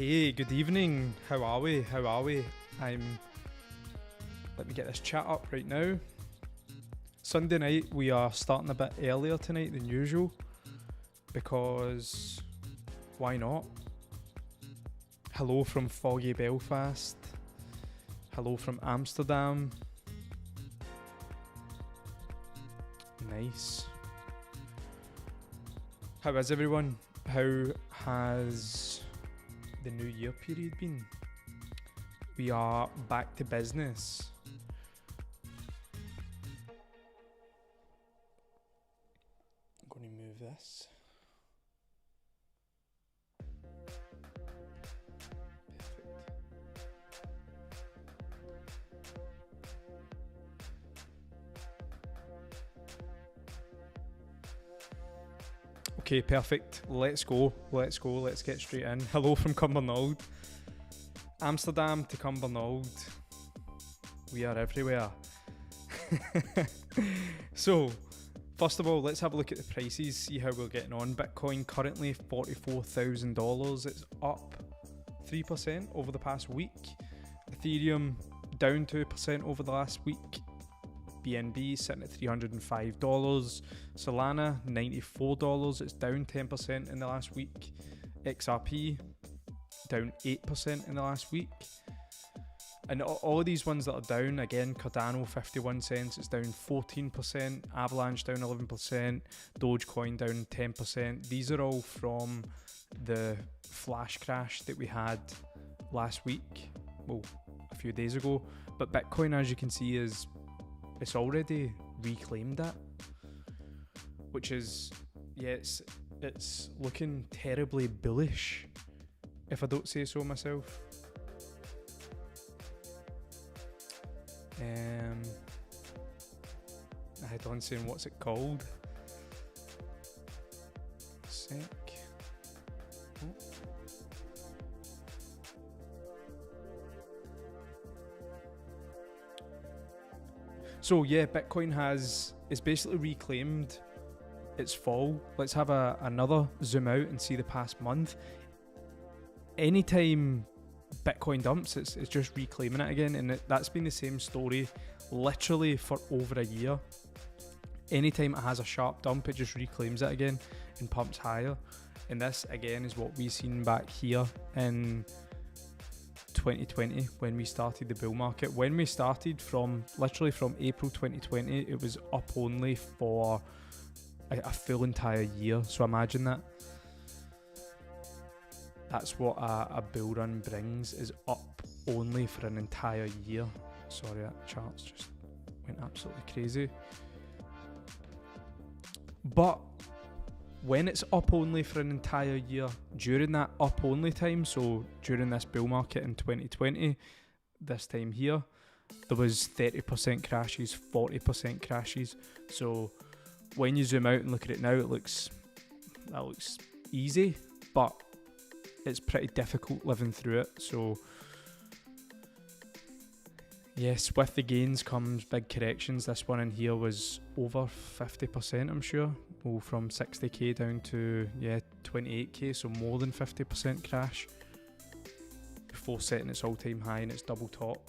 Okay, good evening. How are we? Let me get this chat up right now. Sunday night, we are starting a bit earlier tonight than usual because why not? Hello from foggy Belfast. Hello from Amsterdam. Nice. How is everyone? How has the new year period been? We are back to business. I'm going to move this. Okay, perfect. Let's go. Let's get straight in. Hello from Cumbernauld. Amsterdam to Cumbernauld. We are everywhere. So, first of all, let's have a look at the prices, see how we're getting on. Bitcoin currently $44,000. It's up 3% over the past week. Ethereum down 2% over the last week. BNB sitting at $305. Solana $94. It's down 10% in the last week. XRP down 8% in the last week. And all of these ones that are down, again, Cardano 51 cents, it's down 14%. Avalanche down 11%. Dogecoin down 10%. These are all from the flash crash that we had last week, well, a few days ago. But Bitcoin, as you can see, it's already reclaimed that, which is, yeah, it's looking terribly bullish, if I don't say so myself. I had on saying, what's it called? Sec. Oh. So yeah, Bitcoin it's basically reclaimed its fall. Let's have another zoom out and see the past month. Anytime Bitcoin dumps, it's just reclaiming it again, and that's been the same story literally for over a year. Anytime it has a sharp dump, it just reclaims it again and pumps higher. And this again is what we've seen back here in 2020 when we started the bull market. When we started literally from April 2020, it was up only for a full entire year. So imagine that. That's what a bull run brings, is up only for an entire year. Sorry, that chart's just went absolutely crazy. But when it's up only for an entire year, during that up only time, so during this bull market in 2020, this time here, there was 30% crashes, 40% crashes. So when you zoom out and look at it now, that looks easy, but it's pretty difficult living through it. So Yes, with the gains comes big corrections. This one in here was over 50%, I'm sure. Well, from 60k down to 28k, so more than 50% crash before setting its all-time high and its double top.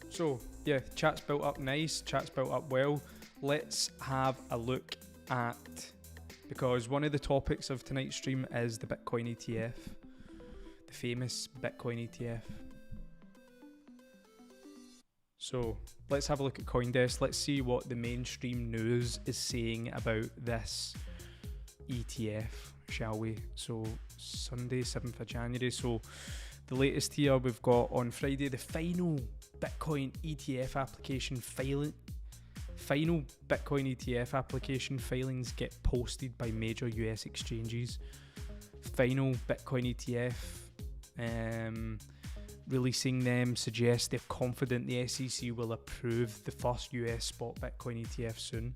So yeah, chat's built up nice, chat's built up well. Let's have a look at, because one of the topics of tonight's stream is the Bitcoin ETF, the famous Bitcoin ETF. So let's have a look at CoinDesk. Let's see what the mainstream news is saying about this ETF, shall we? So Sunday, 7th of January. So the latest here, we've got on Friday, the final Bitcoin ETF application filing. Final Bitcoin ETF application filings get posted by major US exchanges. Final Bitcoin ETF releasing them suggests they're confident the SEC will approve the first US spot Bitcoin ETF soon.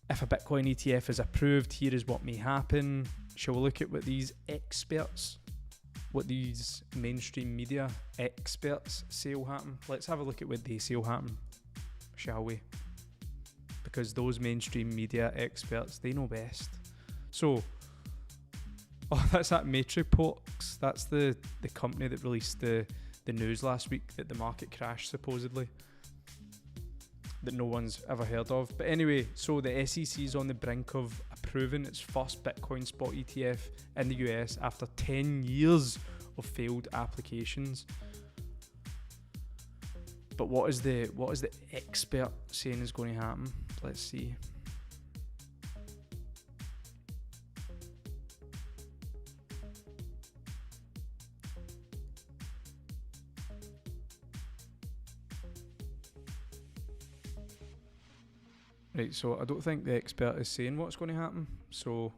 If a Bitcoin ETF is approved, here is what may happen. Shall we look at what these mainstream media experts say will happen? Let's have a look at what they say will happen, shall we? Because those mainstream media experts, they know best. So, that's that Matrix. That's the company that released the news last week that the market crashed, supposedly, that no one's ever heard of. But anyway, so the SEC is on the brink of approving its first Bitcoin spot ETF in the US after 10 years of failed applications. But what is the expert saying is going to happen? Let's see. Right, so I don't think the expert is saying what's going to happen. So,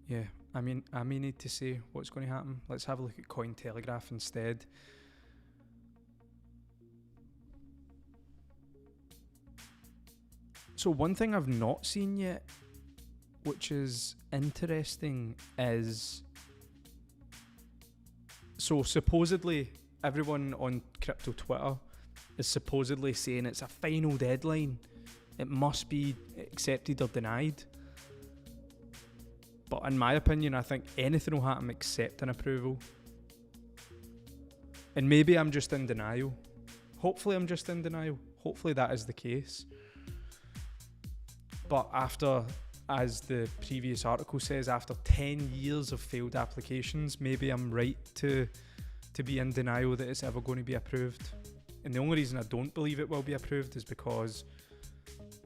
yeah, I may need to say what's going to happen. Let's have a look at Cointelegraph instead. So one thing I've not seen yet, which is interesting, is, so supposedly everyone on crypto Twitter is supposedly saying it's a final deadline. It must be accepted or denied. But in my opinion, I think anything will happen except an approval. And maybe I'm just in denial. Hopefully I'm just in denial. Hopefully that is the case. But after, as the previous article says, after 10 years of failed applications, maybe I'm right to be in denial that it's ever going to be approved. And the only reason I don't believe it will be approved is because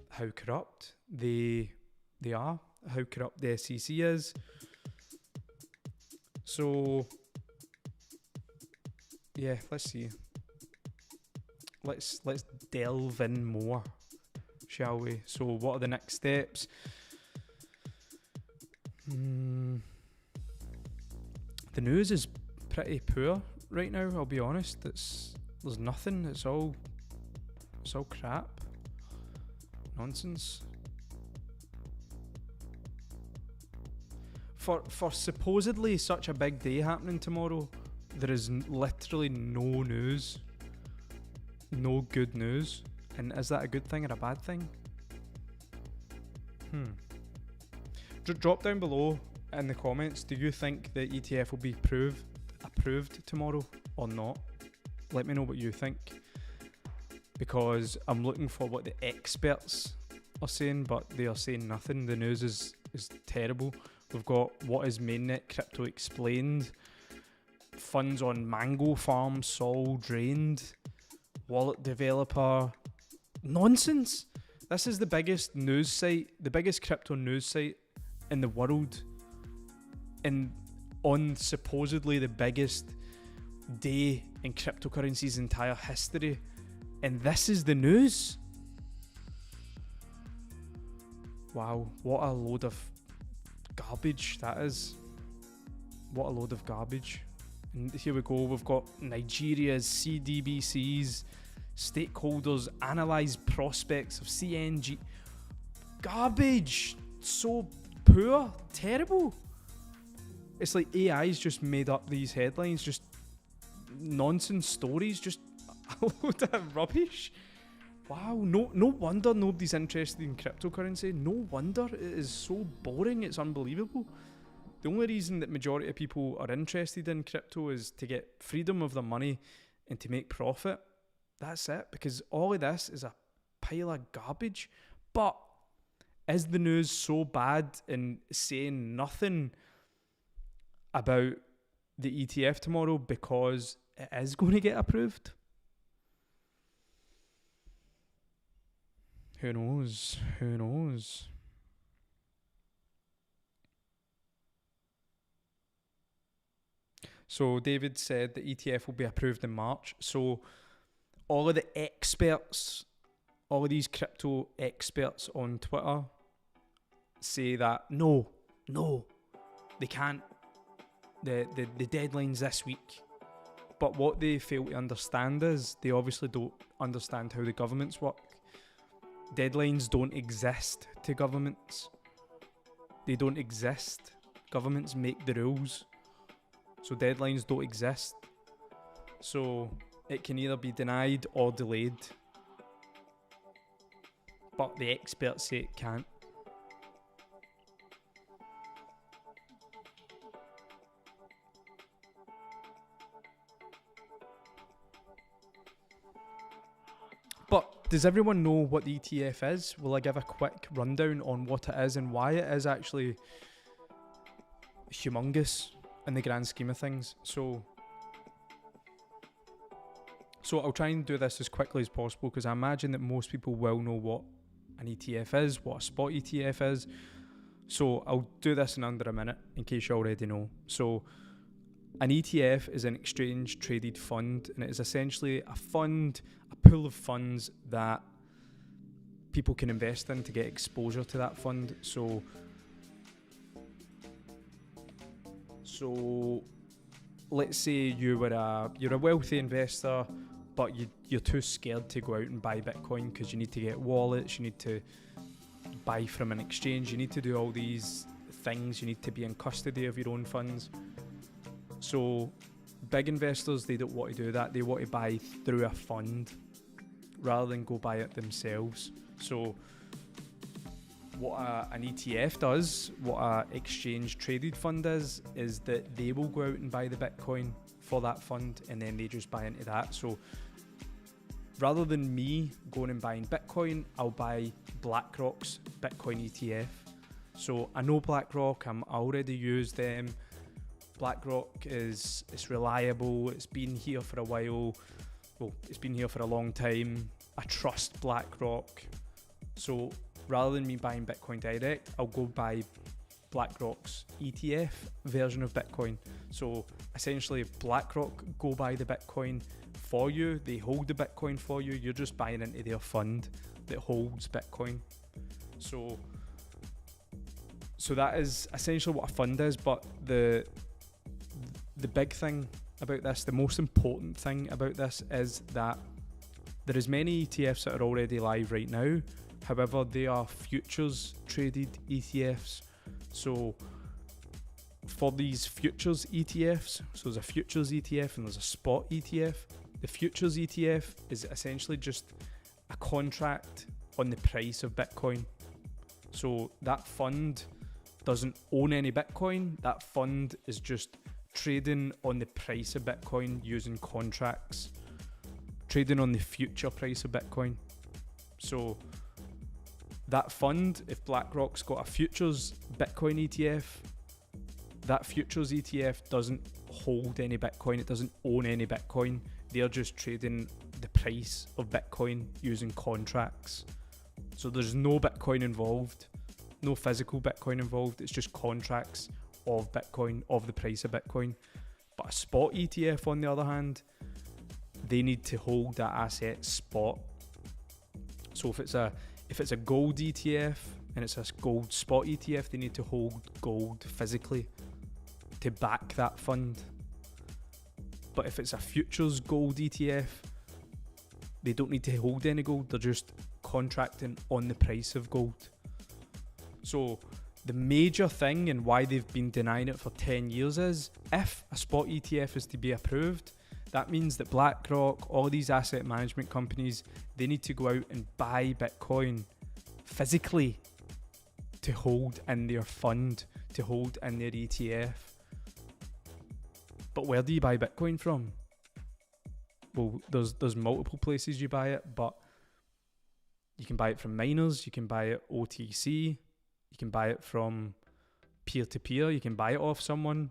how corrupt they are, how corrupt the SEC is. So, yeah, let's see. Let's delve in more, shall we? So, what are the next steps? The news is pretty poor right now, I'll be honest. There's nothing. It's all crap. Nonsense. For supposedly such a big day happening tomorrow, there is literally no news. No good news. And is that a good thing or a bad thing? Drop down below in the comments, do you think the ETF will be approved tomorrow or not? Let me know what you think, because I'm looking for what the experts are saying, but they are saying nothing. The news is terrible. We've got what is mainnet crypto explained, funds on mango farm Sol drained, wallet developer, nonsense. This is the biggest news site, the biggest crypto news site in the world, and on supposedly the biggest day in cryptocurrency's entire history, and this is the news. Wow, what a load of garbage that is. What a load of garbage. And here we go, we've got Nigeria's CDBCs stakeholders analyze prospects of CNG. Garbage. So poor. Terrible. It's like AI's just made up these headlines, just nonsense stories, just a load of rubbish. Wow, no wonder nobody's interested in cryptocurrency. No wonder. It is so boring, it's unbelievable. The only reason that majority of people are interested in crypto is to get freedom of their money and to make profit. That's it, because all of this is a pile of garbage. But is the news so bad in saying nothing about the ETF tomorrow because it is going to get approved? Who knows? Who knows? So David said the ETF will be approved in March. So all of the experts, all of these crypto experts on Twitter say that no, they can't. The deadline's this week. But what they fail to understand is they obviously don't understand how the governments work. Deadlines don't exist to governments. They don't exist. Governments make the rules. So deadlines don't exist. So it can either be denied or delayed. But the experts say it can't. But does everyone know what the ETF is? Will I give a quick rundown on what it is and why it is actually humongous in the grand scheme of things? So I'll try and do this as quickly as possible because I imagine that most people will know what an ETF is, what a spot ETF is. So I'll do this in under a minute in case you already know. So an ETF is an exchange traded fund, and it is essentially a fund, a pool of funds that people can invest in to get exposure to that fund. So let's say you're a wealthy investor, but you're too scared to go out and buy Bitcoin because you need to get wallets, you need to buy from an exchange, you need to do all these things, you need to be in custody of your own funds. So big investors, they don't want to do that. They want to buy through a fund rather than go buy it themselves. So what an ETF does, what an exchange traded fund is that they will go out and buy the Bitcoin for that fund and then they just buy into that. So rather than me going and buying Bitcoin, I'll buy BlackRock's Bitcoin ETF. So I know BlackRock, I already use them. BlackRock it's reliable, it's been here for a while, it's been here for a long time. I trust BlackRock. So rather than me buying Bitcoin direct, I'll go buy BlackRock's ETF version of Bitcoin. So essentially BlackRock go buy the Bitcoin for you, they hold the Bitcoin for you, you're just buying into their fund that holds Bitcoin. So that is essentially what a fund is, but the big thing about this, the most important thing about this is that there is many ETFs that are already live right now. However, they are futures traded ETFs. So for these futures ETFs, so there's a futures ETF and there's a spot ETF. The futures ETF is essentially just a contract on the price of Bitcoin. So that fund doesn't own any Bitcoin. That fund is just trading on the price of Bitcoin using contracts, trading on the future price of Bitcoin. So that fund, if BlackRock's got a futures Bitcoin ETF, that futures ETF doesn't hold any Bitcoin, it doesn't own any Bitcoin, they're just trading the price of Bitcoin using contracts. So there's no Bitcoin involved, no physical Bitcoin involved, it's just contracts of Bitcoin, of the price of Bitcoin. But a spot ETF on the other hand, they need to hold that asset spot. So if it's a gold ETF and it's a gold spot ETF, they need to hold gold physically to back that fund. But if it's a futures gold ETF, They don't need to hold any gold. They're just contracting on the price of gold. So the major thing and why they've been denying it for 10 years is if a spot ETF is to be approved, that means that BlackRock, all these asset management companies, they need to go out and buy Bitcoin physically to hold in their fund, to hold in their ETF. But where do you buy Bitcoin from? Well, there's multiple places you buy it, but you can buy it from miners, you can buy it OTC, you can buy it from peer-to-peer, you can buy it off someone.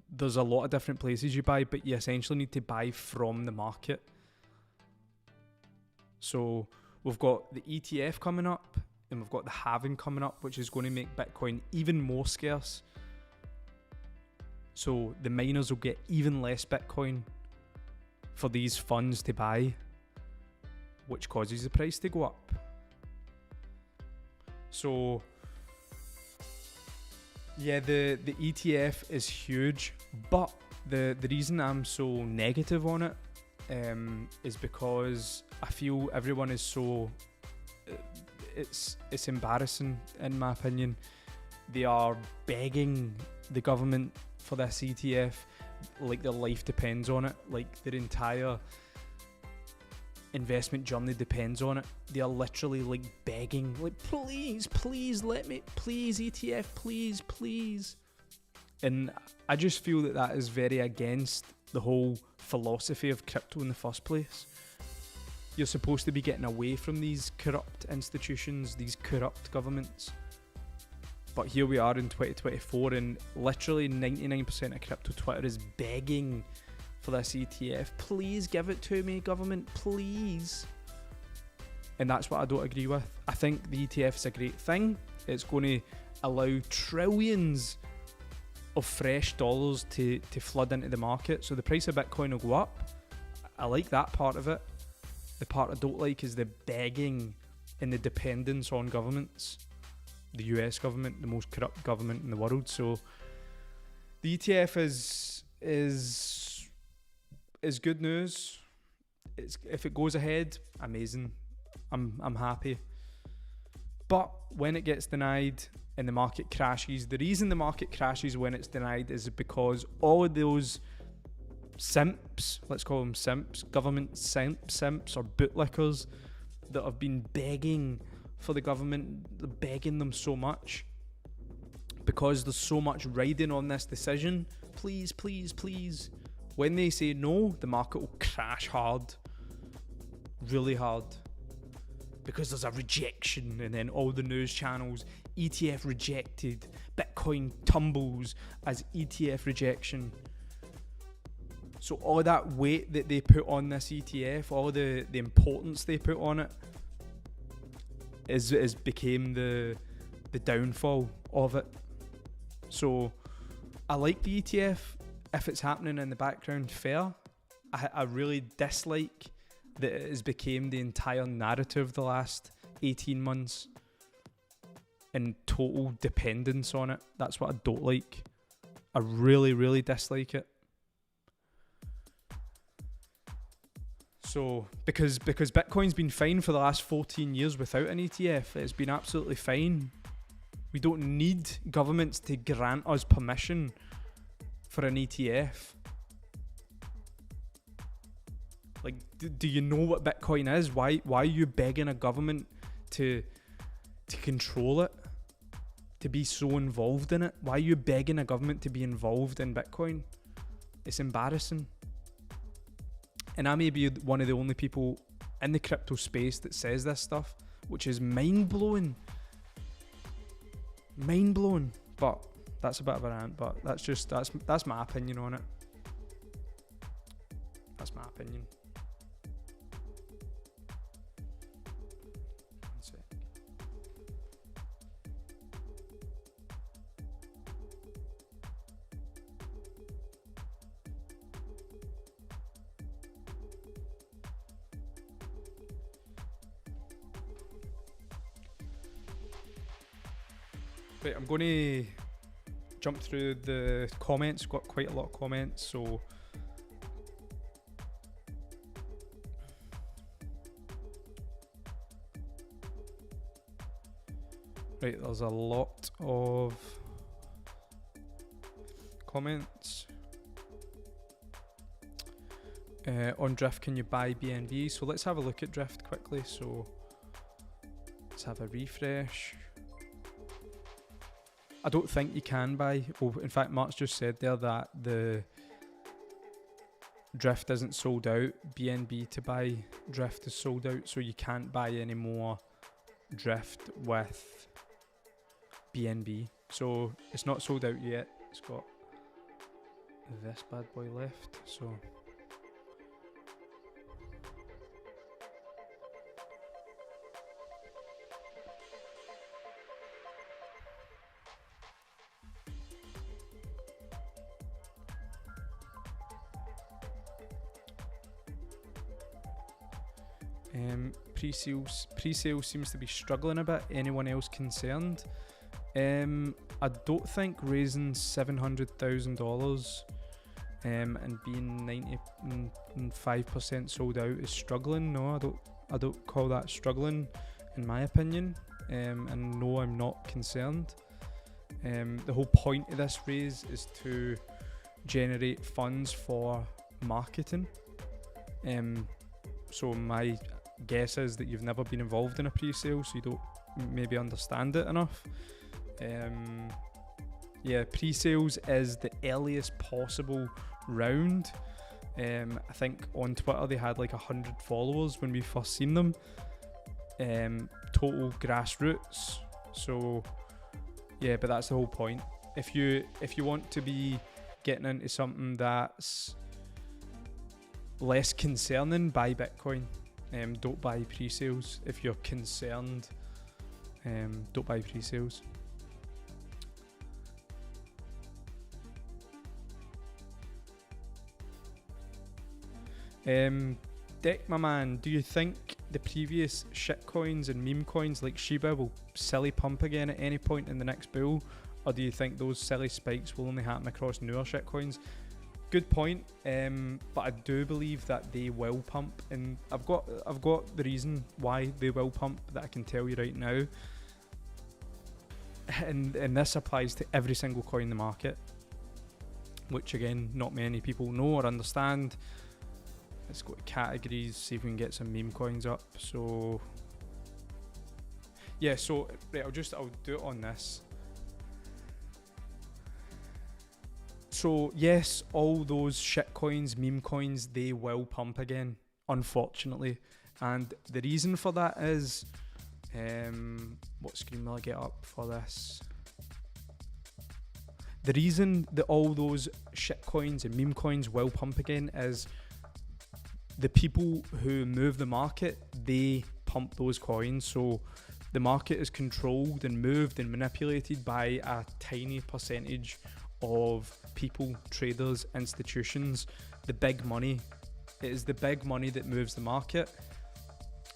There's a lot of different places you buy, but you essentially need to buy from the market. So we've got the ETF coming up, and we've got the halving coming up, which is going to make Bitcoin even more scarce. So the miners will get even less Bitcoin for these funds to buy, which causes the price to go up. So yeah, the ETF is huge, but the reason I'm so negative on it is because I feel everyone is so it's embarrassing, in my opinion. They are begging the government for this ETF like their life depends on it, like their entire investment journey depends on it. They are literally like begging, like, please let me, please ETF, please. And I just feel that is very against the whole philosophy of crypto in the first place. You're supposed to be getting away from these corrupt institutions, these corrupt governments. But here we are in 2024, and literally 99% of crypto Twitter is begging for this ETF. Please give it to me, government, please. And that's what I don't agree with. I think the ETF is a great thing. It's going to allow trillions of fresh dollars to flood into the market. So the price of Bitcoin will go up. I like that part of it. The part I don't like is the begging and the dependence on governments. The US government, the most corrupt government in the world. So the ETF is good news. If it goes ahead, amazing. I'm happy. But when it gets denied and the market crashes, the reason the market crashes when it's denied is because all of those simps, let's call them simps, government simps or bootlickers that have been begging for the government, they're begging them so much because there's so much riding on this decision. Please. When they say no, the market will crash hard, really hard, because there's a rejection, and then all the news channels, ETF rejected, Bitcoin tumbles as ETF rejection. So all that weight that they put on this ETF, all the importance they put on it, is became the downfall of it. So I like the ETF if it's happening in the background, fair. I really dislike that it has become the entire narrative the last 18 months and total dependence on it. That's what I don't like. I really dislike it. So, because Bitcoin's been fine for the last 14 years without an ETF, it's been absolutely fine. We don't need governments to grant us permission for an ETF. Like, do you know what Bitcoin is? Why are you begging a government to control it? To be so involved in it? Why are you begging a government to be involved in Bitcoin? It's embarrassing. And I may be one of the only people in the crypto space that says this stuff, which is mind-blowing. But that's a bit of a rant, but that's my opinion on it. That's my opinion. One sec. Right, I'm going to jump through the comments. Got quite a lot of comments, so Right, there's a lot of comments. On Drift, can you buy BNB? So let's have a look at Drift quickly. So let's have a refresh. I don't think you can buy. Oh, in fact, Mark's just said there that the Drift isn't sold out. BNB to buy Drift is sold out, so you can't buy any more Drift with BNB. So it's not sold out yet. It's got this bad boy left. So pre-sales seems to be struggling a bit. Anyone else concerned? I don't think raising $700,000 and being 95% sold out is struggling. No, I don't call that struggling, in my opinion. And no, I'm not concerned. The whole point of this raise is to generate funds for marketing. So my guess is that you've never been involved in a pre-sale, so you don't maybe understand it enough. Yeah, pre-sales is the earliest possible round. I think on Twitter they had like 100 followers when we first seen them. Total grassroots. So yeah, but that's the whole point. If you want to be getting into something that's less concerning, buy Bitcoin. Don't buy pre-sales. If you're concerned, don't buy pre-sales. Dick, my man, do you think the previous shitcoins and meme coins like Shiba will silly pump again at any point in the next bull? Or do you think those silly spikes will only happen across newer shitcoins? Good point, but I do believe that they will pump, and I've got the reason why they will pump that I can tell you right now, and this applies to every single coin in the market, which again not many people know or understand. Let's go to categories, see if we can get some meme coins up. So yeah, so right, I'll do it on this. So yes, all those shit coins, meme coins, they will pump again, unfortunately. And the reason for that is, what screen will I get up for this? The reason that all those shit coins and meme coins will pump again is the people who move the market, they pump those coins. So the market is controlled and moved and manipulated by a tiny percentage of people, traders, institutions, the big money. It is the big money that moves the market.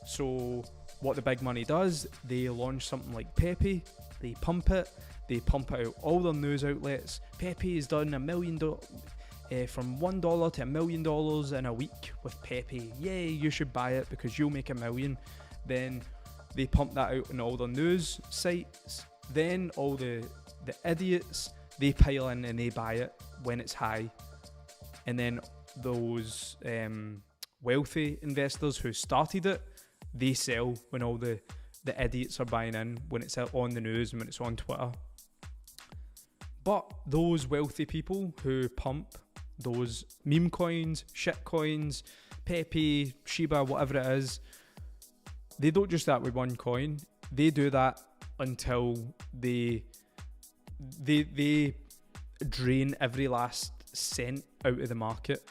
So what the big money does, they launch something like Pepe, they pump it out all their news outlets. Pepe has done $1 million, from $1 to $1 million in a week with Pepe. Yay, you should buy it because you'll make $1 million. Then they pump that out in all their news sites. Then all the idiots, they pile in and they buy it when it's high. And then those wealthy investors who started it, they sell when all the idiots are buying in, when it's out on the news and when it's on Twitter. But those wealthy people who pump those meme coins, shit coins, Pepe, Shiba, whatever it is, they don't just do that with one coin. They do that until they drain every last cent out of the market.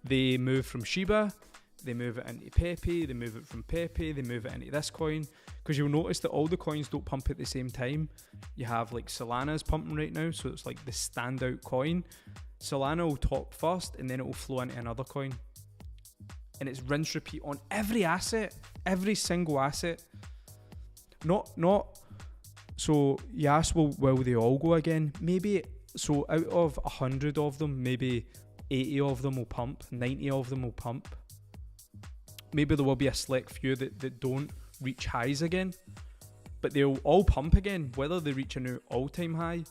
They move from Shiba, they move it into Pepe, they move it from Pepe, they move it into this coin. Because you'll notice that all the coins don't pump at the same time. You have like Solana's pumping right now, so it's like the standout coin. Solana will top first and then it will flow into another coin. And it's rinse repeat on every asset, every single asset. Not so you ask, well, will they all go again? Maybe, so out of 100 of them, maybe 80 of them will pump, 90 of them will pump. Maybe there will be a select few that don't reach highs again. but they'll all pump again. Whether they reach a new all-time high,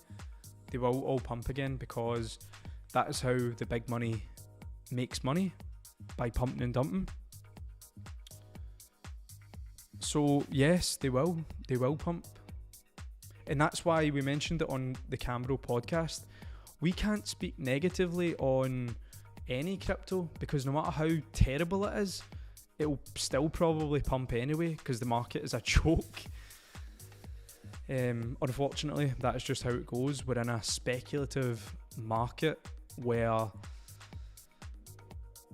they will all pump again, because that is how the big money makes money, by pumping and dumping. So yes, they will pump. And that's why we mentioned it on the Cambro podcast. We can't speak negatively on any crypto, because no matter how terrible it is, it'll still probably pump anyway, because the market is a joke. Unfortunately, that is just how it goes. We're in a speculative market where,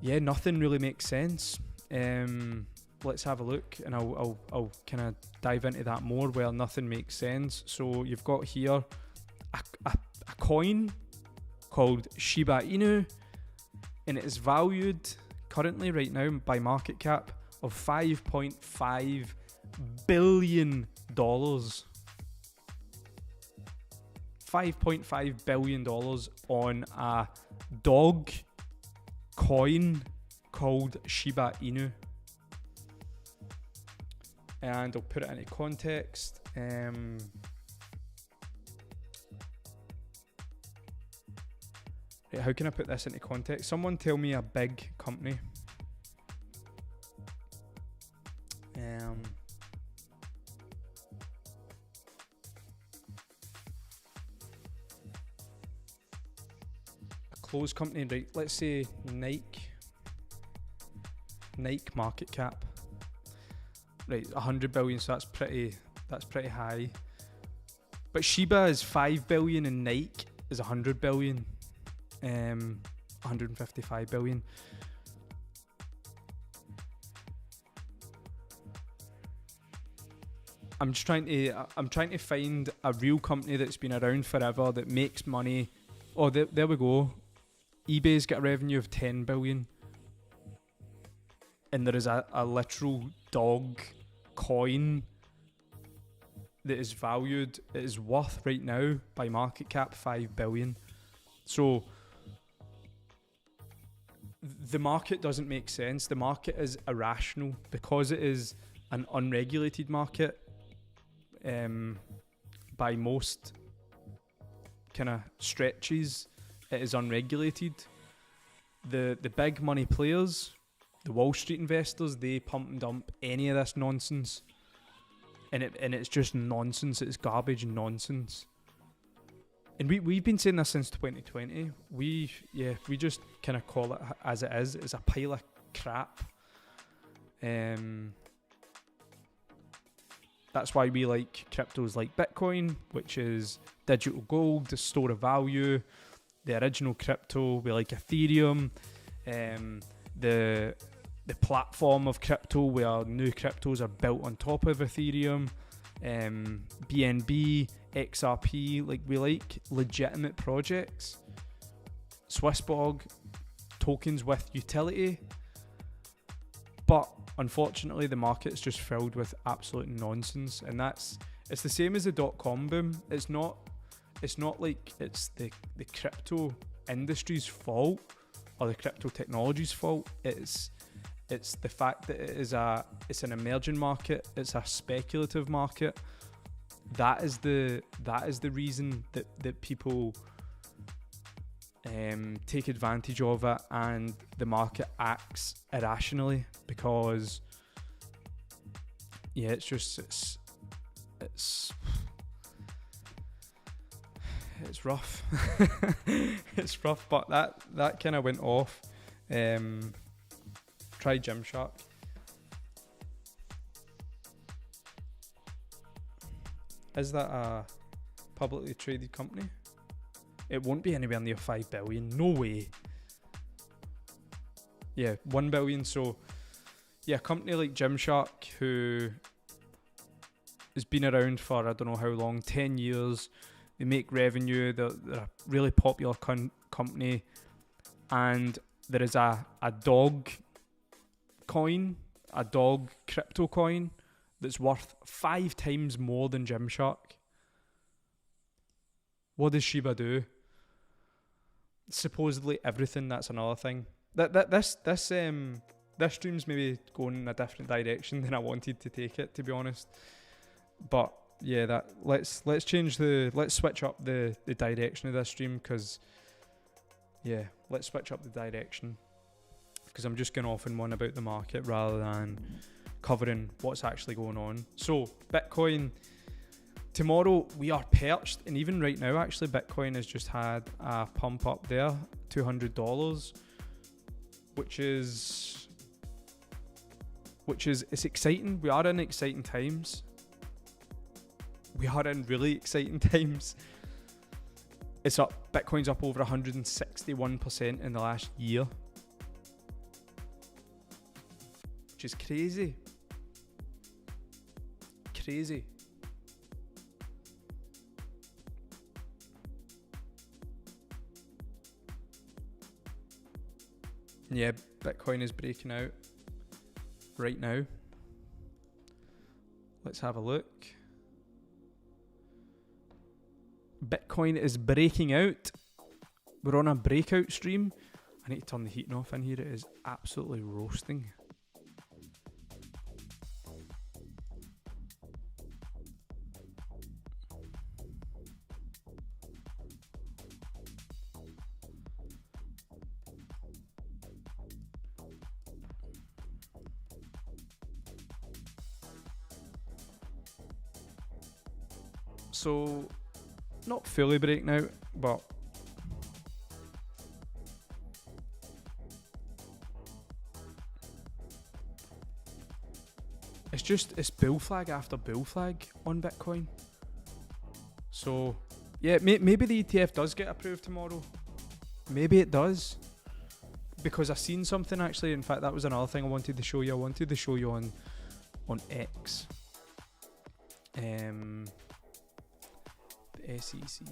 nothing really makes sense. Let's have a look, and I'll kind of dive into that more, where nothing makes sense. So you've got here a coin called Shiba Inu, and it is valued currently right now by market cap of $5.5 billion. $5.5 billion on a dog coin called Shiba Inu. And I'll put it into context. How can I put this into context? Someone tell me a big company. A closed company, right? Let's say Nike market cap. Right, 100 billion, so that's pretty high. But Shiba is 5 billion and Nike is 100 billion. 155 billion. I'm trying to find a real company that's been around forever that makes money. Oh, there we go. eBay's got a revenue of 10 billion. And there is a literal dog coin that is valued, it is worth right now by market cap 5 billion. So the market doesn't make sense. The market is irrational because it is an unregulated market by most kind of stretches. It is unregulated. The big money players, the Wall Street investors, they pump and dump any of this nonsense, and it's just nonsense. It's garbage and nonsense. And we've been saying this since 2020. We just kind of call it as it is. It's a pile of crap. That's why we like cryptos like Bitcoin, which is digital gold, the store of value, the original crypto. We like Ethereum, the platform of crypto where new cryptos are built on top of Ethereum, BNB, XRP. Like, we like legitimate projects. SwissBorg, tokens with utility. But unfortunately, the market's just filled with absolute nonsense, and it's the same as the .com boom. It's not like it's the crypto industry's fault or the crypto technology's fault. It's the fact that it's an emerging market. It's a speculative market. That is the reason that people take advantage of it, and the market acts irrationally because it's rough. It's rough, but that kind of went off. Try Gymshark. Is that a publicly traded company? It won't be anywhere near 5 billion. No way. Yeah, 1 billion. So, yeah, a company like Gymshark, who has been around for I don't know how long, 10 years. They make revenue. They're a really popular company. And there is a dog coin, a dog crypto coin, that's worth 5 times more than Gymshark. What does Shiba do? Supposedly everything. That's another thing. This stream's maybe going in a different direction than I wanted to take it, to be honest. But yeah, let's switch up the direction of this stream, because let's switch up the direction, because I'm just going off in one about the market rather than covering what's actually going on. So Bitcoin, tomorrow we are perched, and even right now actually Bitcoin has just had a pump up there, $200, which is it's exciting. We are in exciting times. We are in really exciting times. It's up. Bitcoin's up over 161% in the last year, which is crazy. Crazy. Yeah, Bitcoin is breaking out right now. Let's have a look. Bitcoin is breaking out. We're on a breakout stream. I need to turn the heating off in here. It is absolutely roasting. So, not fully breaking out, but it's bull flag after bull flag on Bitcoin. So, yeah, maybe the ETF does get approved tomorrow. Maybe it does, because I seen something actually. In fact, that was another thing I wanted to show you. I wanted to show you on X. The SEC.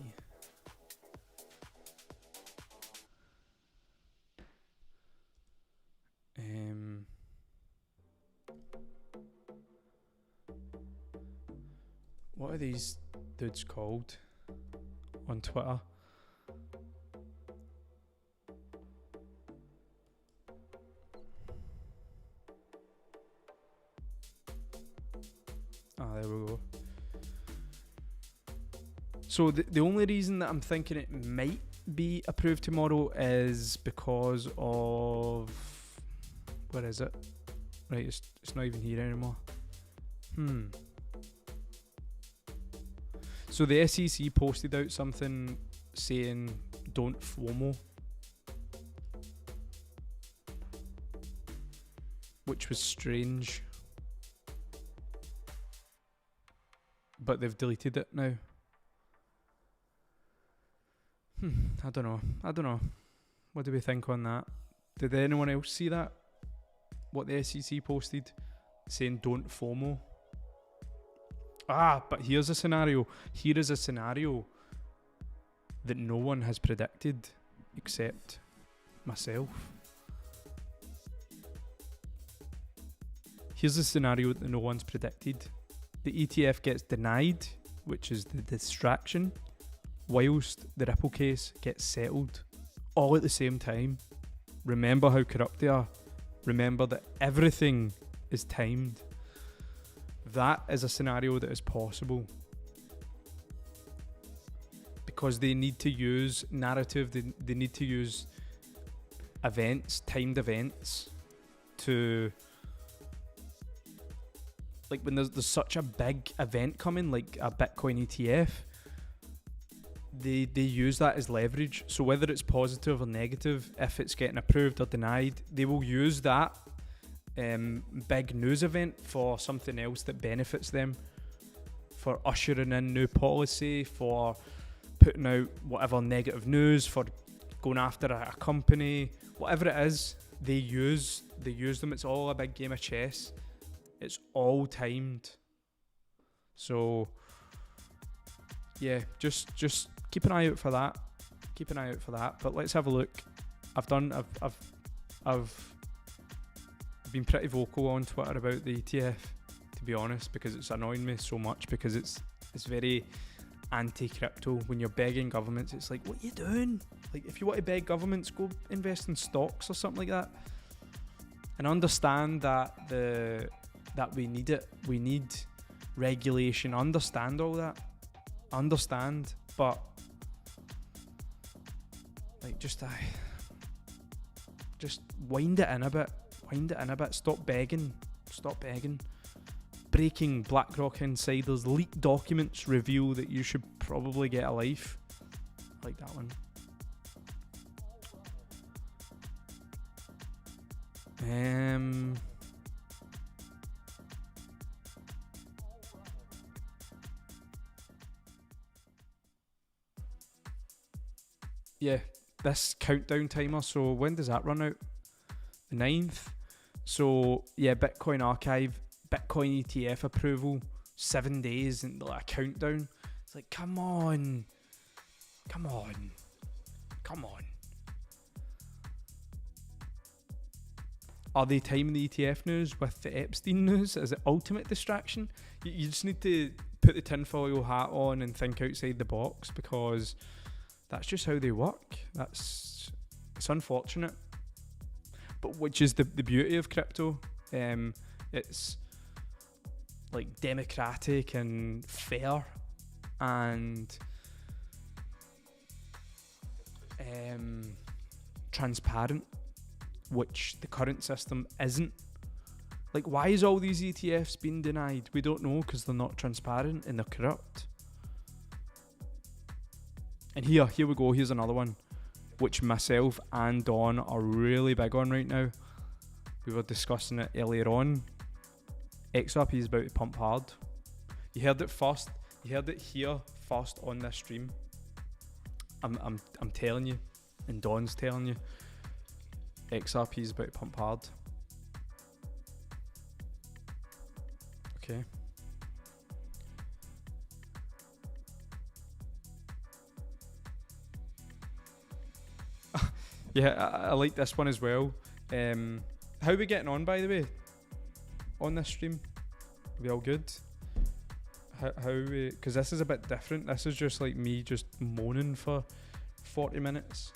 What are these dudes called on Twitter? There we go. So the only reason that I'm thinking it might be approved tomorrow is because of, where is it? Right, it's not even here anymore. So the SEC posted out something saying don't FOMO, which was strange, but they've deleted it now. I don't know. What do we think on that? Did anyone else see that? What the SEC posted saying don't FOMO? But here's a scenario. Here is a scenario that no one has predicted except myself. Here's a scenario that no one's predicted. The ETF gets denied, which is the distraction, whilst the Ripple case gets settled, all at the same time. Remember how corrupt they are. Remember that everything is timed. That is a scenario that is possible, because they need to use narrative, they need to use events, timed events, to, like when there's such a big event coming, like a Bitcoin ETF, they use that as leverage. So whether it's positive or negative, if it's getting approved or denied, they will use that big news event for something else that benefits them, for ushering in new policy, for putting out whatever negative news, for going after a company, whatever it is, they use them. It's all a big game of chess. It's all timed. So yeah, just keep an eye out for that. But let's have a look. I've been pretty vocal on Twitter about the ETF, to be honest, because it's annoying me so much, because it's very anti-crypto. When you're begging governments, it's like, what are you doing? Like, if you want to beg governments, go invest in stocks or something like that, and understand that we need it. We need regulation. I understand all that. But like just wind it in a bit. Stop begging. Breaking: BlackRock insiders leaked documents reveal that you should probably get a life. I like that one. Yeah, this countdown timer. So when does that run out? The 9th. So yeah, Bitcoin archive, Bitcoin ETF approval, 7 days and like a countdown. It's like, come on. Are they timing the ETF news with the Epstein news? Is it ultimate distraction? You just need to put the tinfoil hat on and think outside the box, because that's just how they work. It's unfortunate, but which is the beauty of crypto. It's like democratic and fair and transparent, which the current system isn't. Like, why is all these ETFs being denied? We don't know, because they're not transparent and they're corrupt. And here we go. Here's another one, which myself and Dawn are really big on right now. We were discussing it earlier on. XRP is about to pump hard. You heard it first. You heard it here first on this stream. I'm telling you, and Dawn's telling you, XRP is about to pump hard. Okay. Yeah, I like this one as well. How are we getting on, by the way, on this stream? Are we all good? How we? Because this is a bit different. This is just like me just moaning for 40 minutes.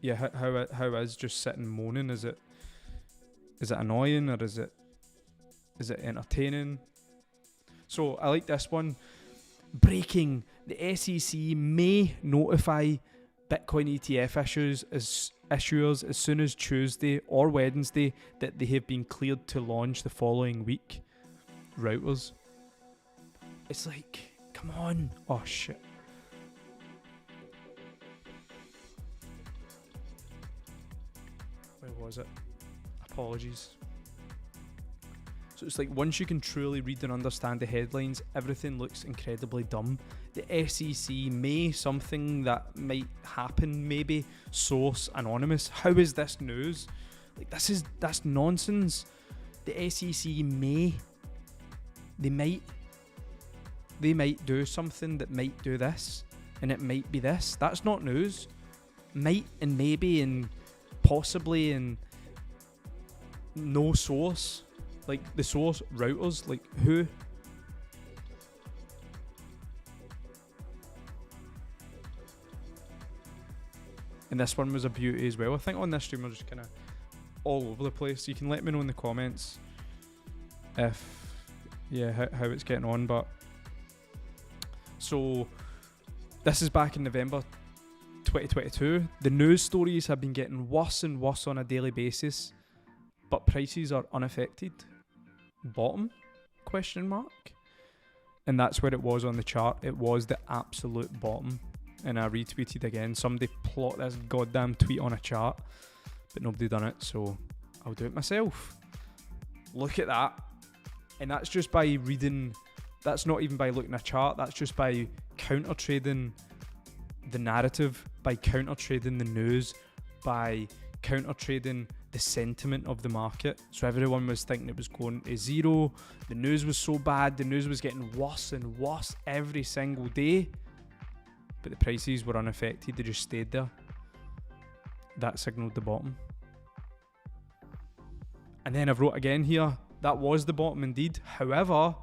Yeah, how is just sitting moaning? Is it annoying, or is it entertaining? So I like this one. Breaking: the SEC may notify Bitcoin ETF issuers as soon as Tuesday or Wednesday that they have been cleared to launch the following week. Routers. It's like, come on. Oh shit. Where was it? Apologies. So it's like, once you can truly read and understand the headlines, everything looks incredibly dumb. The SEC may, something that might happen, maybe. Source anonymous. How is this news? Like, that's nonsense. The SEC may, they might do something that might do this, and it might be this. That's not news. Might and maybe and possibly and no source. Like, the source, routers, like, who? And this one was a beauty as well. I think on this stream we're just kind of all over the place. You can let me know in the comments if, yeah, how it's getting on. But so this is back in November 2022. The news stories have been getting worse and worse on a daily basis, but prices are unaffected. Bottom? Question mark. And that's where it was on the chart. It was the absolute bottom. And I retweeted again. Somebody plot this goddamn tweet on a chart, but nobody done it, so I'll do it myself. Look at that. And that's just by reading. That's not even by looking at a chart. That's just by counter trading the narrative, by counter trading the news, by counter trading the sentiment of the market. So everyone was thinking it was going to zero. The news was so bad. The news was getting worse and worse every single day. But the prices were unaffected. They just stayed there. That signaled the bottom. And then I've wrote again here, that was the bottom indeed. However,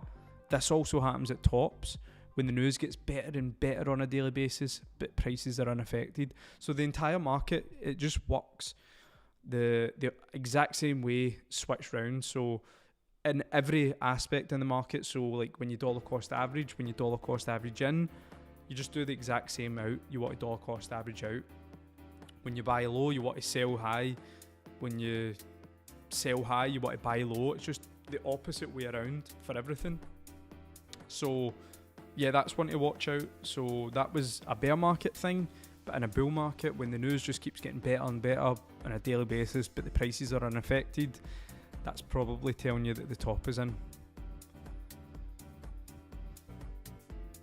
this also happens at tops, when the news gets better and better on a daily basis, but prices are unaffected. So the entire market, it just works the exact same way, switched round. So in every aspect in the market. So like when you dollar cost average, when you dollar cost average in, you just do the exact same out. You want to dollar cost average out. When you buy low, you want to sell high. When you sell high, you want to buy low. It's just the opposite way around for everything. So yeah, that's one to watch out. So that was a bear market thing. But in a bull market, when the news just keeps getting better and better on a daily basis, but the prices are unaffected, that's probably telling you that the top is in.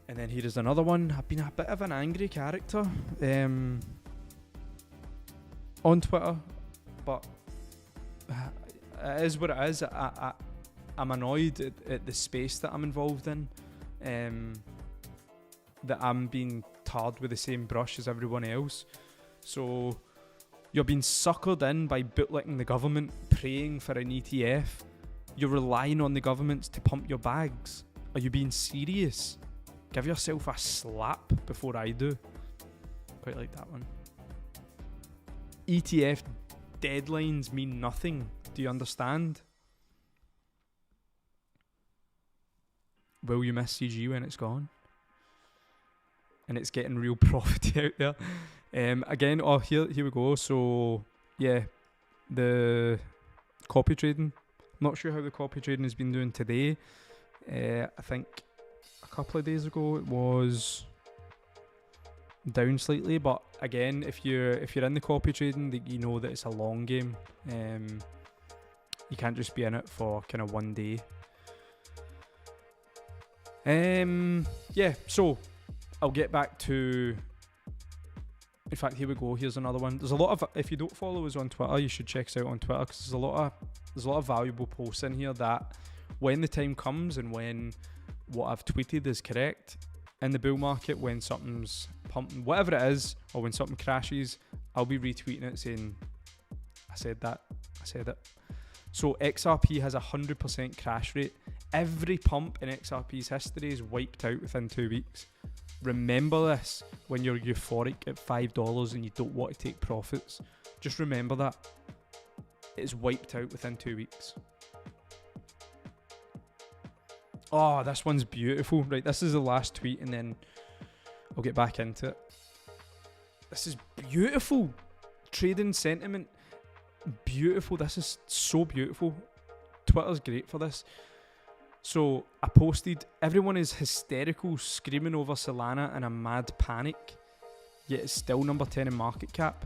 And then here is another one. I've been a bit of an angry character on Twitter, but it is what it is. I'm annoyed at the space that I'm involved in, that I'm being tarred with the same brush as everyone else. So you're being suckered in by bootlicking the government, praying for an ETF. You're relying on the governments to pump your bags. Are you being serious? Give yourself a slap before I do. Quite like that one. ETF deadlines mean nothing. Do you understand? Will you miss CG when it's gone? And it's getting real profity out there. Again, here we go. So yeah, the copy trading. Not sure how the copy trading has been doing today. I think a couple of days ago it was down slightly, but again, if you're in the copy trading, you know that it's a long game. You can't just be in it for kind of one day. Yeah, so I'll get back to. In fact, here we go. Here's another one. There's a lot of. If you don't follow us on Twitter, you should check us out on Twitter, because there's a lot of valuable posts in here that, when the time comes and when what I've tweeted is correct in the bull market, when something's pumping, whatever it is, or when something crashes, I'll be retweeting it saying, I said it. So XRP has a 100% crash rate. Every pump in XRP's history is wiped out within 2 weeks. Remember this when you're euphoric at $5 and you don't want to take profits. Just remember that. It's wiped out within 2 weeks. Oh, this one's beautiful. Right, this is the last tweet and then I'll get back into it. This is beautiful. Trading sentiment. Beautiful. This is so beautiful. Twitter's great for this. So I posted, everyone is hysterical, screaming over Solana in a mad panic, yet it's still number 10 in market cap.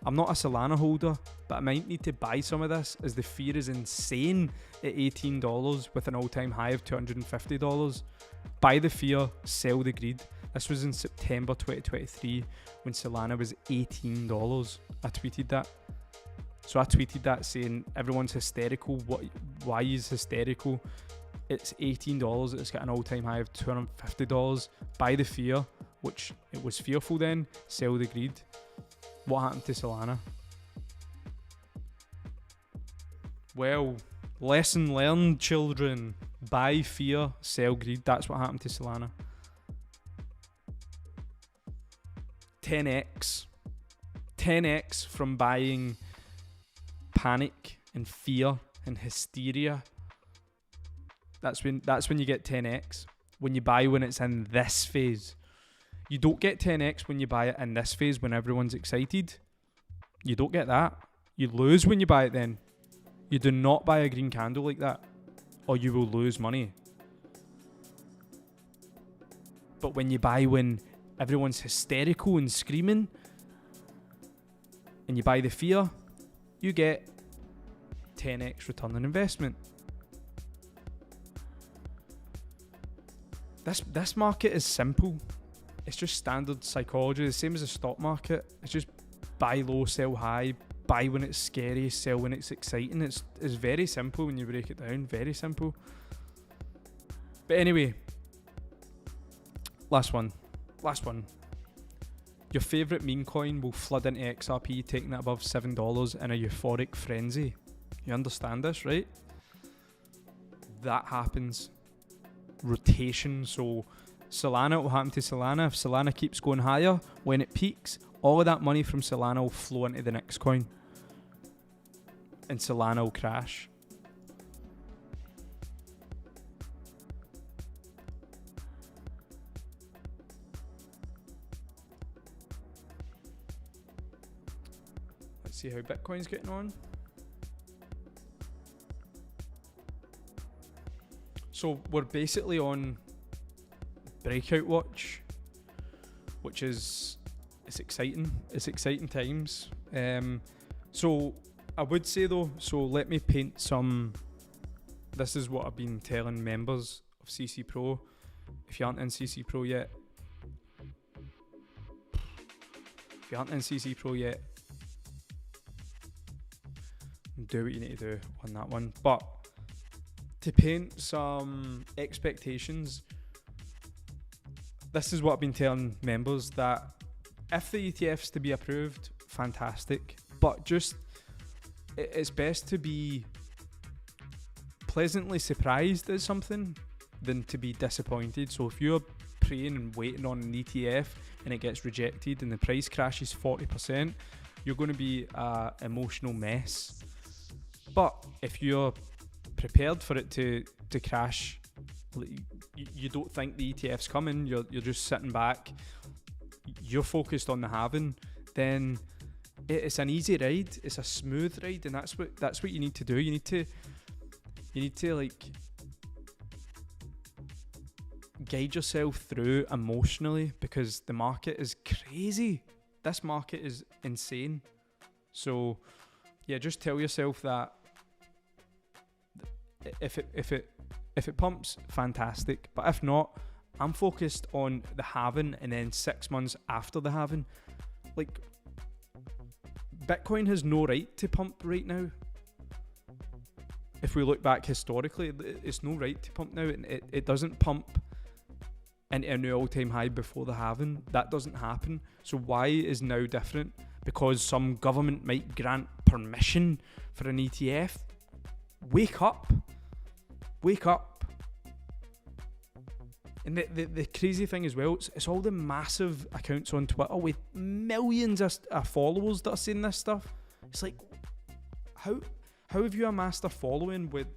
I'm not a Solana holder, but I might need to buy some of this as the fear is insane at $18 with an all-time high of $250. Buy the fear, sell the greed. This was in September 2023 when Solana was $18. I tweeted that. So I tweeted that saying everyone's hysterical. Why is hysterical? It's $18. It's got an all-time high of $250. Buy the fear, which it was fearful then. Sell the greed. What happened to Solana? Well, lesson learned, children. Buy fear, sell greed. That's what happened to Solana. 10x. 10x from buying panic and fear and hysteria. That's when you get 10x. When you buy when it's in this phase. You don't get 10x when you buy it in this phase when everyone's excited. You don't get that. You lose when you buy it then. You do not buy a green candle like that, or you will lose money. But when you buy when everyone's hysterical and screaming, and you buy the fear, you get 10x return on investment. This market is simple. It's just standard psychology, the same as the stock market. It's just buy low, sell high, buy when it's scary, sell when it's exciting. It's very simple when you break it down, very simple. But anyway, last one. Your favourite meme coin will flood into XRP, taking it above $7 in a euphoric frenzy. You understand this, right? That happens. Rotation. So Solana, will happen to Solana. If Solana keeps going higher, when it peaks, all of that money from Solana will flow into the next coin, and Solana will crash. see how Bitcoin's getting on. So we're basically on breakout watch, which is, it's exciting. It's exciting times. So I would say though, so let me paint some, this is what I've been telling members of CC Pro. If you aren't in CC Pro yet, do what you need to do on that one. But to paint some expectations, this is what I've been telling members, that if the ETF's to be approved, fantastic, but just it's best to be pleasantly surprised at something than to be disappointed. So if you're praying and waiting on an ETF and it gets rejected and the price crashes 40%, you're going to be an emotional mess. But if you're prepared for it to crash, you don't think the ETF's coming, you're just sitting back, you're focused on the halving, then it's an easy ride, it's a smooth ride, and that's what you need to do. You need to like guide yourself through emotionally, because the market is crazy. This market is insane. So yeah, just tell yourself that if it pumps, fantastic. But if not, I'm focused on the halving and then 6 months after the halving. Like, Bitcoin has no right to pump right now. If we look back historically, it's no right to pump now. It doesn't pump into a new all-time high before the halving. That doesn't happen. So why is now different? Because some government might grant permission for an ETF? Wake up. Wake up. And the crazy thing as well, it's all the massive accounts on Twitter with millions of followers that are saying this stuff. It's like, how have you amassed a following with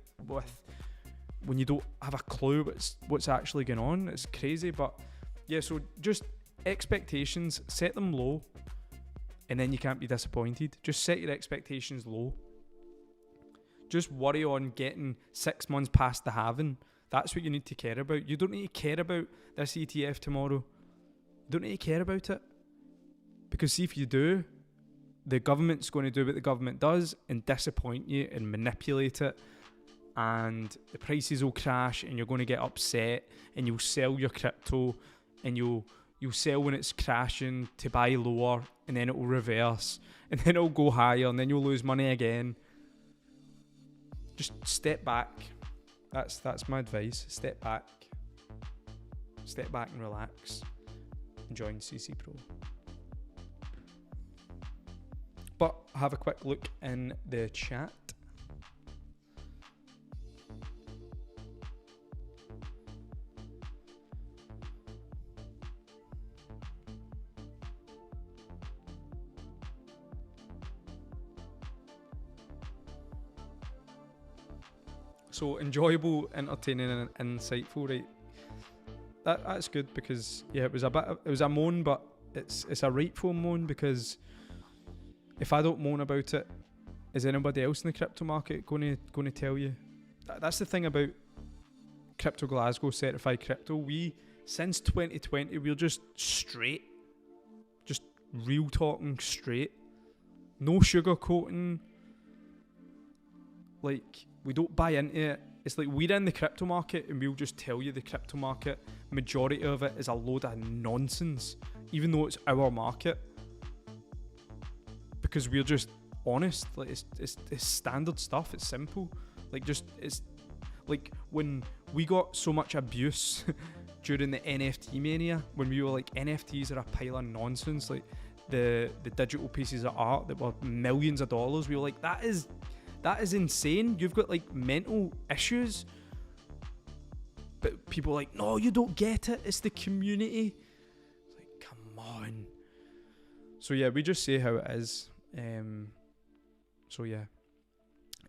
when you don't have a clue what's actually going on? It's crazy. But yeah, so just expectations, set them low, and then you can't be disappointed. Just set your expectations low. Just worry on getting 6 months past the halving. That's what you need to care about. You don't need to care about this ETF tomorrow. You don't need to care about it. Because see, if you do, the government's going to do what the government does and disappoint you and manipulate it. And the prices will crash and you're going to get upset and you'll sell your crypto and you'll sell when it's crashing to buy lower, and then it will reverse and then it'll go higher and then you'll lose money again. Just step back. That's my advice. Step back and relax, and join CC Pro. But have a quick look in the chat. So enjoyable, entertaining, and insightful, right? That's good, because yeah, it was a moan, but it's a rightful moan, because if I don't moan about it, is anybody else in the crypto market going to tell you? That's the thing about Crypto Glasgow Certified Crypto. We, since 2020, we're just straight, just real talking straight, no sugarcoating. Like, we don't buy into it. It's like, we're in the crypto market and we'll just tell you the crypto market, majority of it is a load of nonsense, even though it's our market. Because we're just honest. Like, it's standard stuff. It's simple. Like, just, it's like when we got so much abuse during the NFT mania, when we were like, NFTs are a pile of nonsense. Like, the digital pieces of art that were millions of dollars, we were like, that is insane. You've got like mental issues. But people are like, no, you don't get it. It's the community. It's like, come on. So yeah, we just say how it is. So yeah.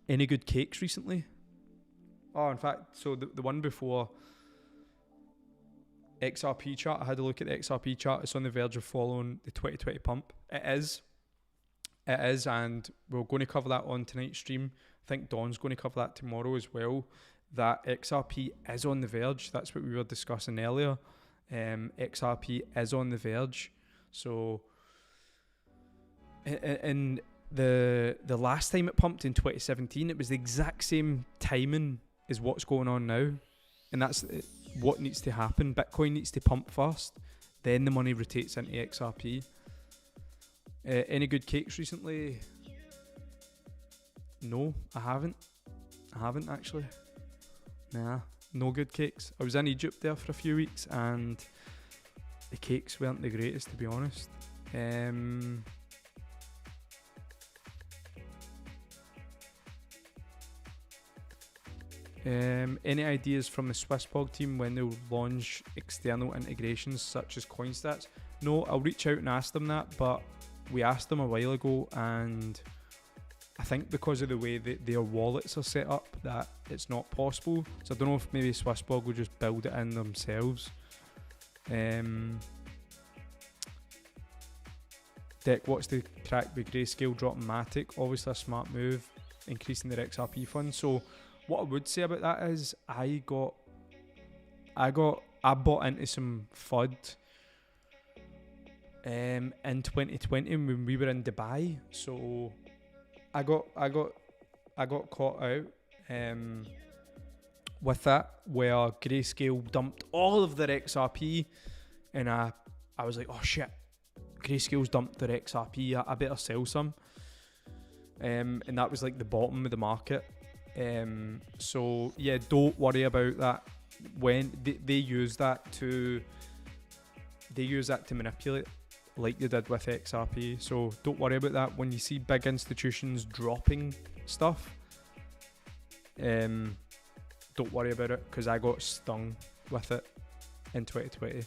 Any good cakes recently? Oh, in fact, so the one before XRP chart, I had a look at the XRP chart. It's on the verge of following the 2020 pump. It is. It is, and we're going to cover that on tonight's stream. I think Don's going to cover that tomorrow as well. That XRP is on the verge. That's what we were discussing earlier. XRP is on the verge. So, in the last time it pumped in 2017, it was the exact same timing as what's going on now. And that's what needs to happen. Bitcoin needs to pump first, then the money rotates into XRP. Any good cakes recently? No, I haven't actually. Nah, no good cakes. I was in Egypt there for a few weeks and the cakes weren't the greatest, to be honest. Any ideas from the SwissBorg team when they'll launch external integrations such as CoinStats? No, I'll reach out and ask them that, but we asked them a while ago, and I think because of the way that their wallets are set up, that it's not possible. So I don't know if maybe SwissBorg will just build it in themselves. Deck, what's the crack with Grayscale dropping Matic? Obviously a smart move, increasing their XRP fund. So what I would say about that is I bought into some FUD in 2020 when we were in Dubai. So I got caught out with that, where Grayscale dumped all of their XRP, and I was like, oh shit, Grayscale's dumped their XRP, I better sell some. And that was like the bottom of the market. So yeah, don't worry about that. When they use that to manipulate, like they did with XRP. So don't worry about that. When you see big institutions dropping stuff, don't worry about it, because I got stung with it in 2020.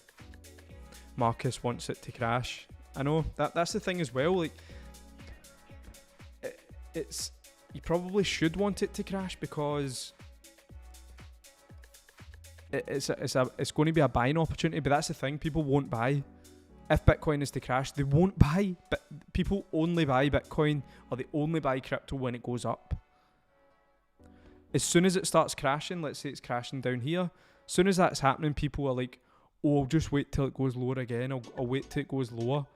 Marcus wants it to crash. I know that's the thing as well. Like it's you probably should want it to crash, because it's going to be a buying opportunity. But that's the thing, people won't buy. If Bitcoin is to crash, they won't buy. But people only buy Bitcoin, or they only buy crypto when it goes up. As soon as it starts crashing, let's say it's crashing down here, as soon as that's happening, people are like, oh, I'll just wait till it goes lower again. I'll wait till it goes lower.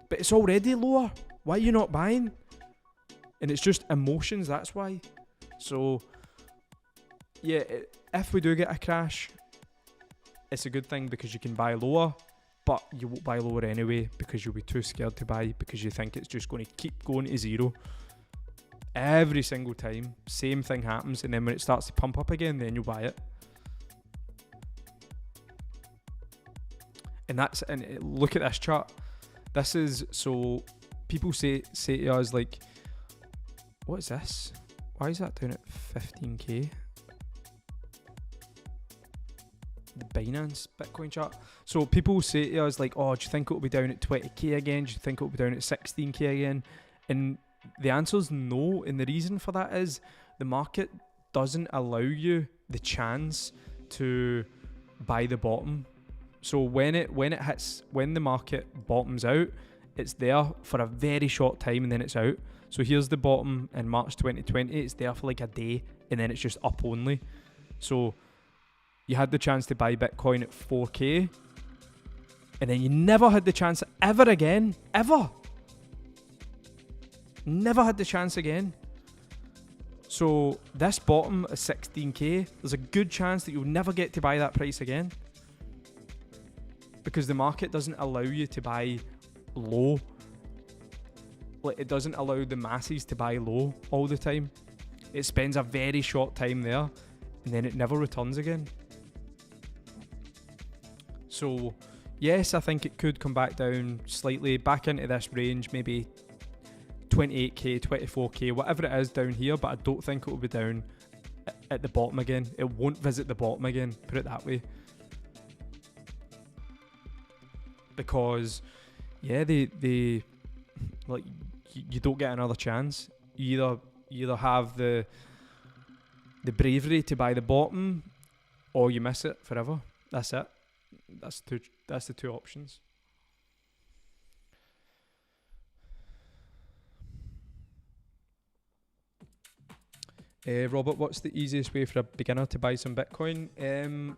But it's already lower. Why are you not buying? And it's just emotions, that's why. So, yeah, if we do get a crash, it's a good thing, because you can buy lower, but you won't buy lower anyway, because you'll be too scared to buy, because you think it's just going to keep going to zero. Every single time, same thing happens, and then when it starts to pump up again, then you'll buy it. And look at this chart. This is, so people say to us like, what is this? Why is that down at 15k? The Binance Bitcoin chart. So people say to us like, oh, do you think it'll be down at 20k again? Do you think it'll be down at 16k again? And the answer is no. And the reason for that is the market doesn't allow you the chance to buy the bottom. So when the market bottoms out, it's there for a very short time and then it's out. So here's the bottom in March 2020. It's there for like a day and then it's just up only. So you had the chance to buy Bitcoin at 4k, and then you never had the chance ever again. Ever. Never had the chance again. So this bottom is 16k. There's a good chance that you'll never get to buy that price again, because the market doesn't allow you to buy low. Like, it doesn't allow the masses to buy low all the time. It spends a very short time there and then it never returns again. So yes, I think it could come back down slightly, back into this range, maybe 28k, 24k, whatever it is down here, but I don't think it will be down at the bottom again. It won't visit the bottom again, put it that way. Because yeah, they like, you don't get another chance. You either have the bravery to buy the bottom, or you miss it forever. That's it. That's the two options. Robert, what's the easiest way for a beginner to buy some Bitcoin?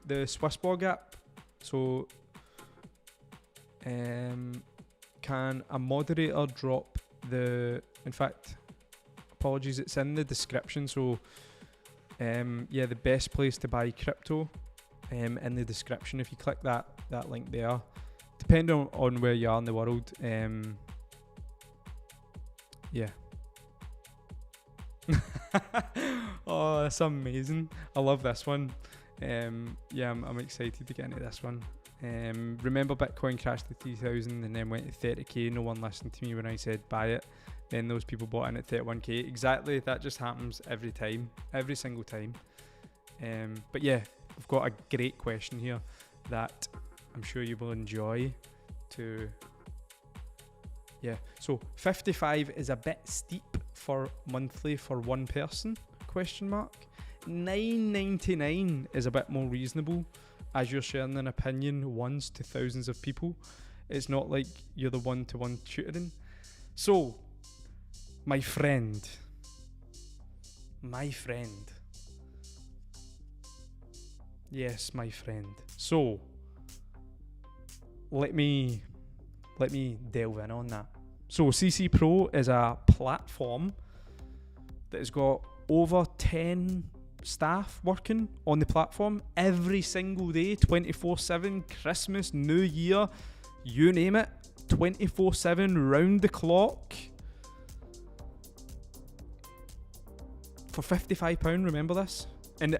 The SwissBorg app. So, can a moderator drop in fact, apologies, it's in the description. So, the best place to buy crypto, in the description. If you click that link there, depending on where you are in the world, Oh, that's amazing. I love this one. I'm excited to get into this one. Remember Bitcoin crashed to 3,000 and then went to 30k. No one listened to me when I said buy it. Then those people bought in at 31k. Exactly, that just happens every single time. But yeah, I've got a great question here that I'm sure you will enjoy. So 55 is a bit steep for monthly for one person, ? $9.99 is a bit more reasonable, as you're sharing an opinion once to thousands of people. It's not like you're the one-to-one tutoring. So, my friend. Yes, my friend. So, let me delve in on that. So CC Pro is a platform that has got over 10 staff working on the platform every single day, 24/7, Christmas, New Year, you name it, 24/7, round the clock. For £55, remember this? And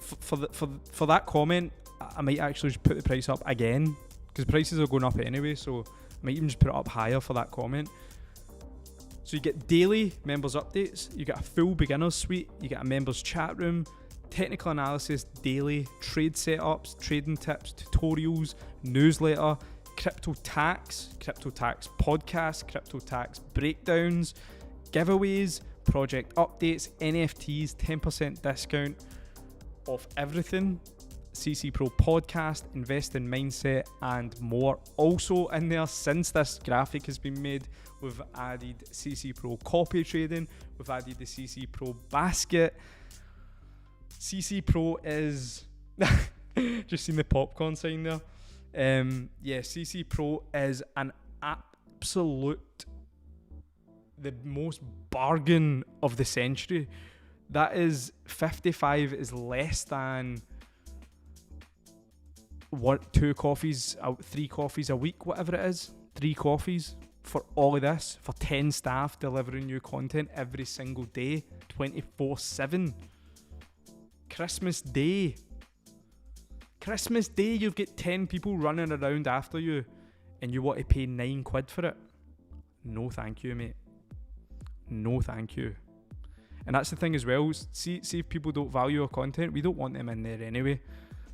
for that comment, I might actually just put the price up again, because prices are going up anyway, so I might even just put it up higher for that comment. So you get daily members updates, you get a full beginner's suite, you get a members chat room, technical analysis daily, trade setups, trading tips, tutorials, newsletter, crypto tax podcast, crypto tax breakdowns, giveaways, project updates, NFTs, 10% discount off everything, CC Pro podcast, investing mindset, and more. Also in there, since this graphic has been made, we've added CC Pro copy trading, we've added the CC Pro basket. CC Pro is just seen the popcorn sign there. CC Pro is an absolute, the most bargain of the century. That is 55 is less than 3 coffees a week, whatever it is. 3 coffees for all of this, for 10 staff delivering new content every single day, 24/7. Christmas Day, you've got 10 people running around after you, and you want to pay £9 for it? No, thank you, mate. No, thank you. And that's the thing as well. See if people don't value our content, we don't want them in there anyway.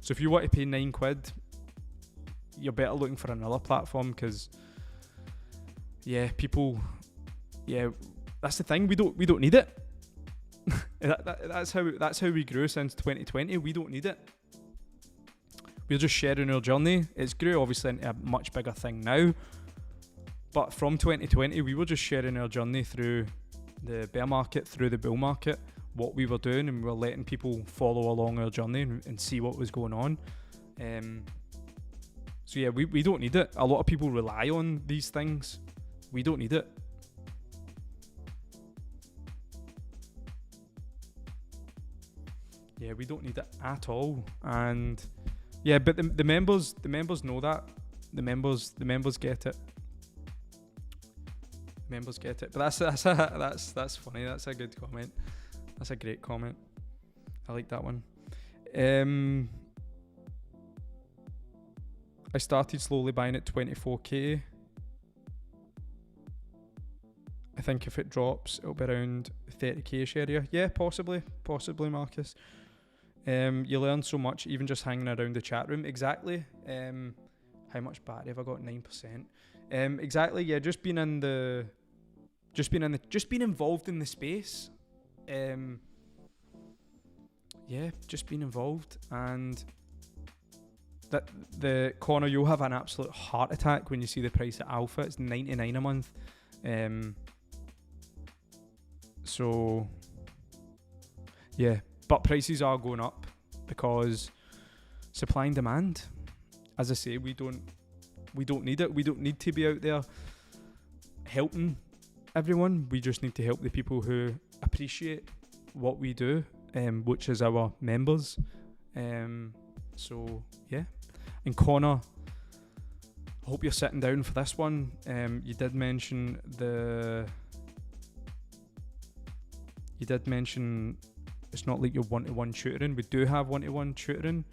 So if you want to pay £9, you're better looking for another platform, because that's the thing. We don't need it. That's how we grew since 2020. We don't need it. We're just sharing our journey. It's grew obviously into a much bigger thing now, but from 2020 we were just sharing our journey through the bear market, through the bull market, what we were doing, and we were letting people follow along our journey and see what was going on. We don't need it. A lot of people rely on these things. We don't need it. Yeah, we don't need it at all. And yeah, but the members know that. The members get it. Members get it. But that's funny. That's a good comment. That's a great comment. I like that one. I started slowly buying at 24k. I think if it drops, it'll be around 30k area. Yeah, possibly, Marcus. You learn so much even just hanging around the chat room. Exactly. How much battery have I got? 9%. Exactly. Yeah, just being involved in the space. Just being involved, and that the corner, you'll have an absolute heart attack when you see the price of Alpha. It's $99 a month. So yeah, but prices are going up because supply and demand. As I say, we don't need it. We don't need to be out there helping everyone. We just need to help the people who appreciate what we do, which is our members. So yeah. And Connor, I hope you're sitting down for this one. You did mention it's not like you're one-to-one tutoring. We do have one-to-one tutoring,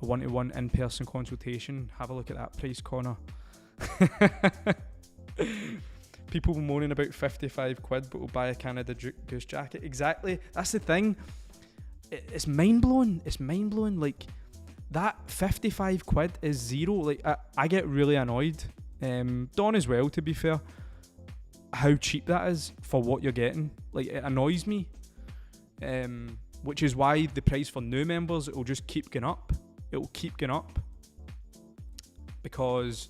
a one-to-one in-person consultation. Have a look at that price, Connor. People were moaning about 55 quid, but will buy a Canada Goose jacket. Exactly. That's the thing. It's mind-blowing. It's mind-blowing. Like, that 55 quid is zero. Like, I get really annoyed. Don as well, to be fair. How cheap that is for what you're getting. Like, it annoys me. Which is why the price for new members, it will just keep going up. It will keep going up. Because,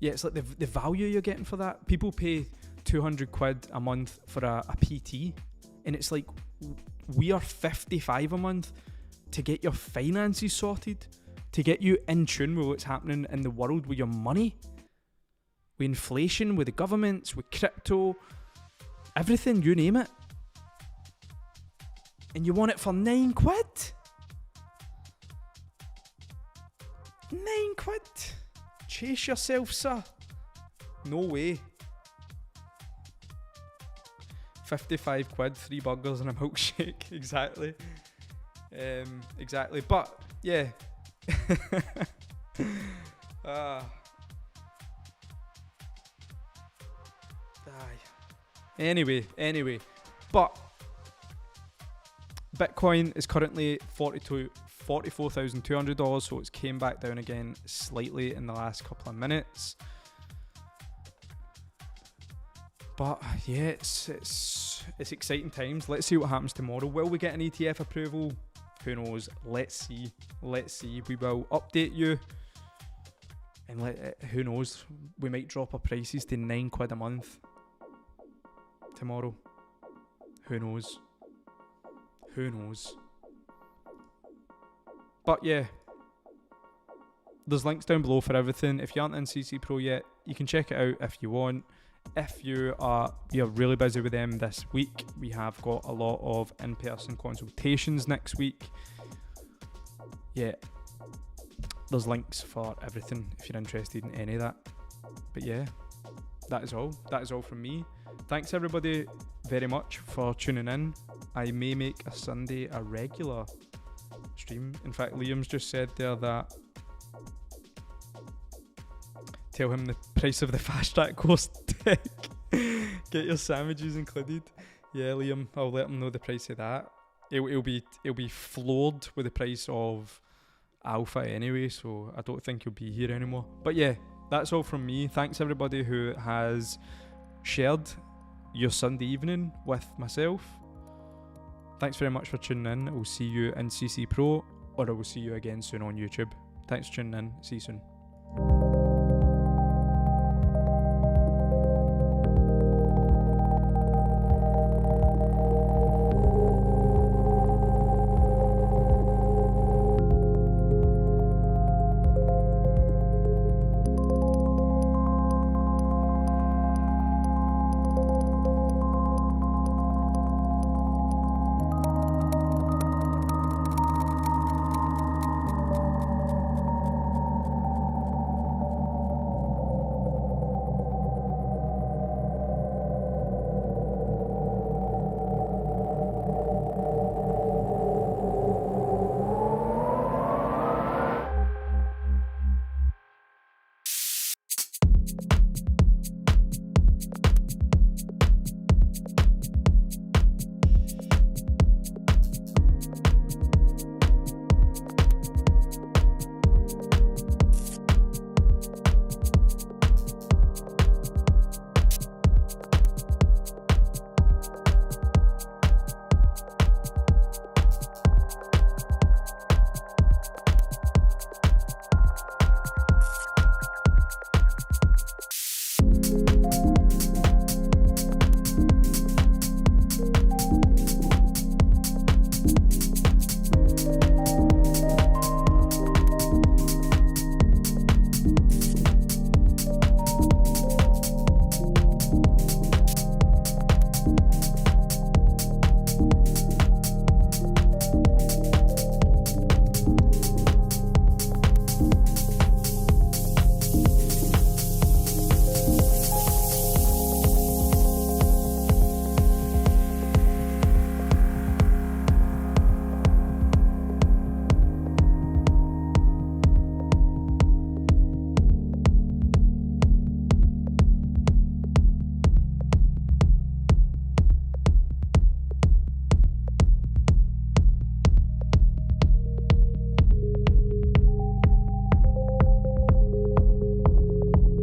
yeah, it's like the value you're getting for that. People pay 200 quid a month for a PT. And it's like, we are 55 a month to get your finances sorted, to get you in tune with what's happening in the world with your money, with inflation, with the governments, with crypto, everything, you name it. And you want it for 9 quid? 9 quid? Chase yourself, sir. No way. 55 quid, 3 burgers and a milkshake. Exactly. Exactly. But, yeah. Anyway. But Bitcoin is currently $44,200, so it's came back down again slightly in the last couple of minutes. But yeah, it's exciting times. Let's see what happens tomorrow. Will we get an ETF approval? Who knows? Let's see. We will update you. And who knows? We might drop our prices to 9 quid a month tomorrow. Who knows? But yeah, there's links down below for everything. If you aren't in CC Pro yet, you can check it out if you want. If you're really busy with them this week, we have got a lot of in-person consultations next week. Yeah, there's links for everything if you're interested in any of that. But yeah, that is all from me. Thanks everybody very much for tuning in. I may make a Sunday a regular stream. In fact, Liam's just said there that tell him the price of the fast track course tech. Get your sandwiches included. Yeah, Liam, I'll let him know the price of that. It'll be floored with the price of Alpha anyway, so I don't think he'll be here anymore. But yeah, that's all from me. Thanks everybody who has shared your Sunday evening with myself. Thanks very much for tuning in. We'll see you in CC Pro, or I will see you again soon on YouTube. Thanks for tuning in. See you soon.